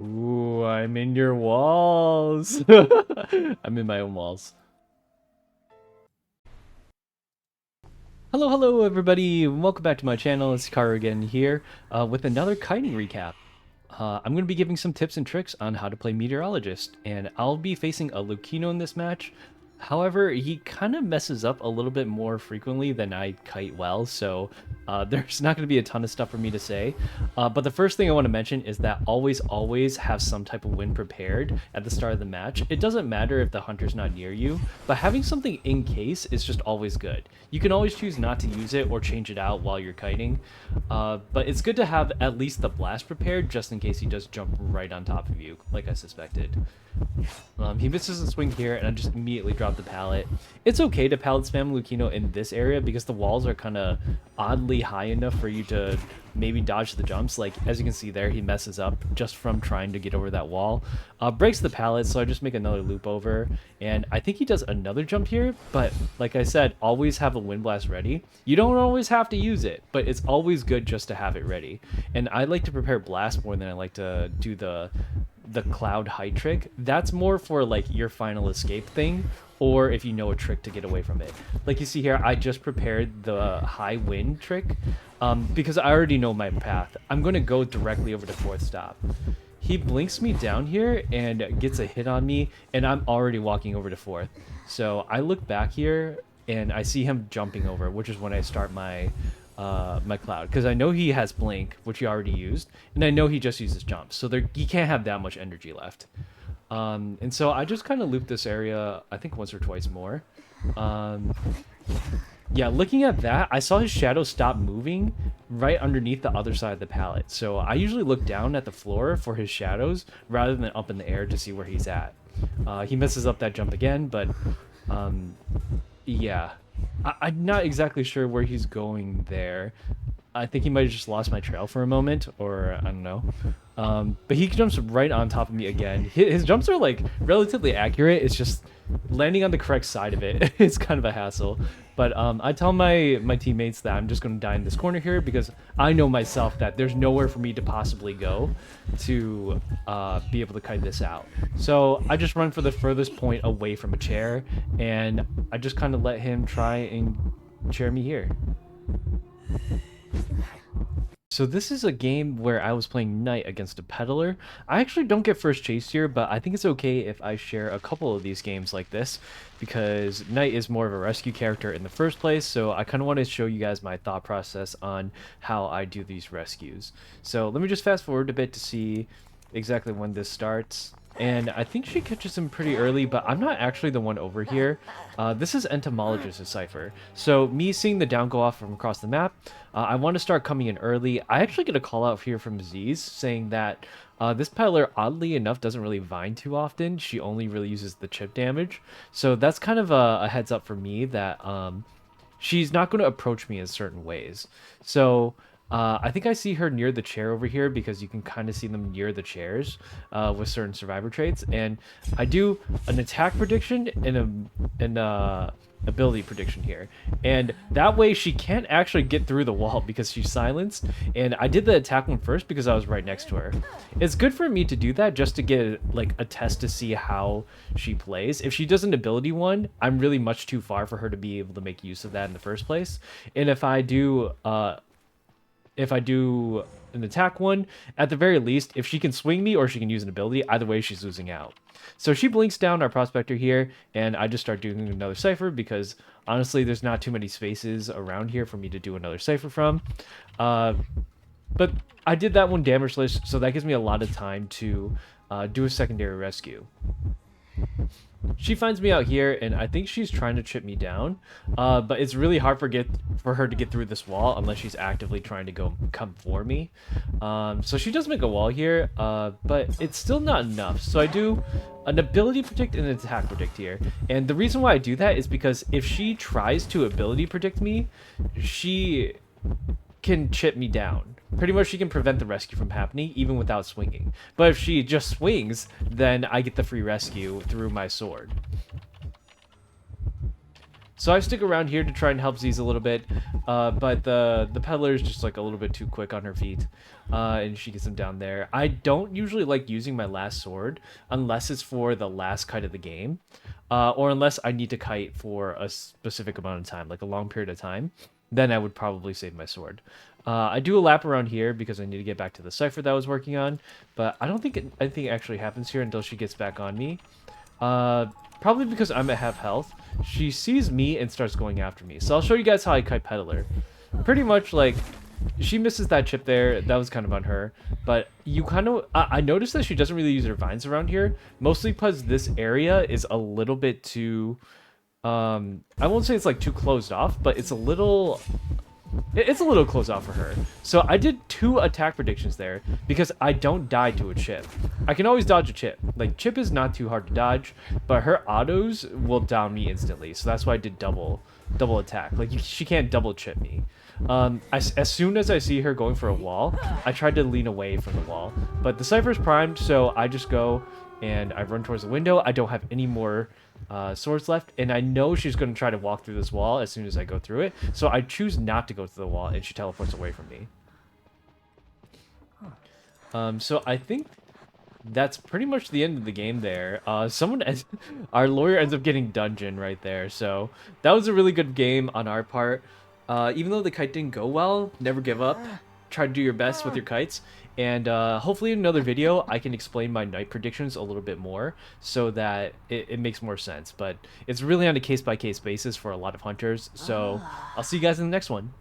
Ooh, I'm in your walls. I'm in my own walls. Hello, everybody. Welcome back to my channel. It's Hikaru again here with another kiting recap. I'm going to be giving some tips and tricks on how to play Meteorologist, and I'll be facing a Lucino in this match. However, he kind of messes up a little bit more frequently than I kite well, so there's not going to be a ton of stuff for me to say. But the first thing I want to mention is that always have some type of wind prepared at the start of the match. It doesn't matter if the hunter's not near you, but having something in case is just always good. You can always choose not to use it or change it out while you're kiting, but it's good to have at least the blast prepared just in case he does jump right on top of you, like I suspected. He misses a swing here, and I just immediately drop the pallet. It's okay to pallet spam Lucino in this area because the walls are kind of oddly high enough for you to maybe dodge the jumps. Like, as you can see there, he messes up just from trying to get over that wall. Breaks the pallet, so I just make another loop over, and I think he does another jump here, but like I said, always have a wind blast ready. You don't always have to use it, but it's always good just to have it ready. And I like to prepare blast more than I like to do the cloud height trick. That's more for like your final escape thing, or if you know a trick to get away from it. Like you see here, I just prepared the high wind trick because I already know my path. I'm going to go directly over to fourth stop. He blinks me down here and gets a hit on me, and I'm already walking over to fourth. So I look back here and I see him jumping over, which is when I start my my cloud, because I know he has blink, which he already used, and I know he just uses jumps, so he can't have that much energy left. And so I just kind of loop this area, I think once or twice more. Yeah, looking at that, I saw his shadow stop moving right underneath the other side of the pallet. So I usually look down at the floor for his shadows rather than up in the air to see where he's at. He messes up that jump again, but yeah. I'm not exactly sure where he's going there. I think he might have just lost my trail for a moment, or I don't know. But he jumps right on top of me again. His jumps are like relatively accurate. It's just landing on the correct side of it. It's kind of a hassle. But I tell my teammates that I'm just going to die in this corner here because I know myself that there's nowhere for me to possibly go to be able to kite this out. So I just run for the furthest point away from a chair, and I just kind of let him try and chair me here. So this is a game where I was playing Knight against a peddler. I actually don't get first chase here, but I think it's okay if I share a couple of these games like this, because Knight is more of a rescue character in the first place, so I kind of want to show you guys my thought process on how I do these rescues. So let me just fast forward a bit to see exactly when this starts. And I think she catches him pretty early, but I'm not actually the one over here. This is Entomologist's cipher. So me seeing the down go off from across the map, I want to start coming in early. I actually get a call out here from Z's saying that this peddler, oddly enough, doesn't really vine too often. She only really uses the chip damage. So that's kind of a heads up for me that she's not going to approach me in certain ways. So I think I see her near the chair over here because you can kind of see them near the chairs with certain survivor traits. And I do an attack prediction and an ability prediction here. And that way she can't actually get through the wall because she's silenced. And I did the attack one first because I was right next to her. It's good for me to do that just to get like a test to see how she plays. If she does an ability one, I'm really much too far for her to be able to make use of that in the first place. And if I do an attack one, at the very least, if she can swing me or she can use an ability, either way she's losing out. So she blinks down our prospector here, and I just start doing another cipher because honestly there's not too many spaces around here for me to do another cipher from. But I did that one damageless, so that gives me a lot of time to do a secondary rescue. She finds me out here, and I think she's trying to chip me down, but it's really hard for her to get through this wall unless she's actively trying to come for me. So she does make a wall here, but it's still not enough. So I do an ability predict and an attack predict here, and the reason why I do that is because if she tries to ability predict me, she can chip me down. Pretty much she can prevent the rescue from happening even without swinging. But if she just swings, then I get the free rescue through my sword. So I stick around here to try and help Z's a little bit, but the peddler is just like a little bit too quick on her feet, and she gets him down there. I don't usually like using my last sword unless it's for the last kite of the game, or unless I need to kite for a specific amount of time, like a long period of time. Then I would probably save my sword. I do a lap around here because I need to get back to the cipher that I was working on, but I don't think anything actually happens here until she gets back on me. Probably because I'm at half health. She sees me and starts going after me. So I'll show you guys how I kite peddler. Pretty much like she misses that chip there. That was kind of on her. But you kind of I noticed that she doesn't really use her vines around here, mostly because this area is a little bit too I won't say it's like too closed off, but it's a little closed off for her. So I did 2 attack predictions there because I don't die to a chip. I can always dodge a chip. Like, chip is not too hard to dodge, but her autos will down me instantly. So that's why I did double attack. Like, she can't double chip me. As soon as I see her going for a wall, I tried to lean away from the wall. But the cipher's primed, so I just go and I run towards the window. I don't have any more swords left, and I know she's going to try to walk through this wall as soon as I go through it, so I choose not to go through the wall, and she teleports away from me. So I think that's pretty much the end of the game there. Our lawyer ends up getting dungeon right there, so that was a really good game on our part. Even though the kite didn't go well, never give up. Try to do your best with your kites, and hopefully in another video I can explain my night predictions a little bit more so that it makes more sense, but it's really on a case-by-case basis for a lot of hunters. So I'll see you guys in the next one.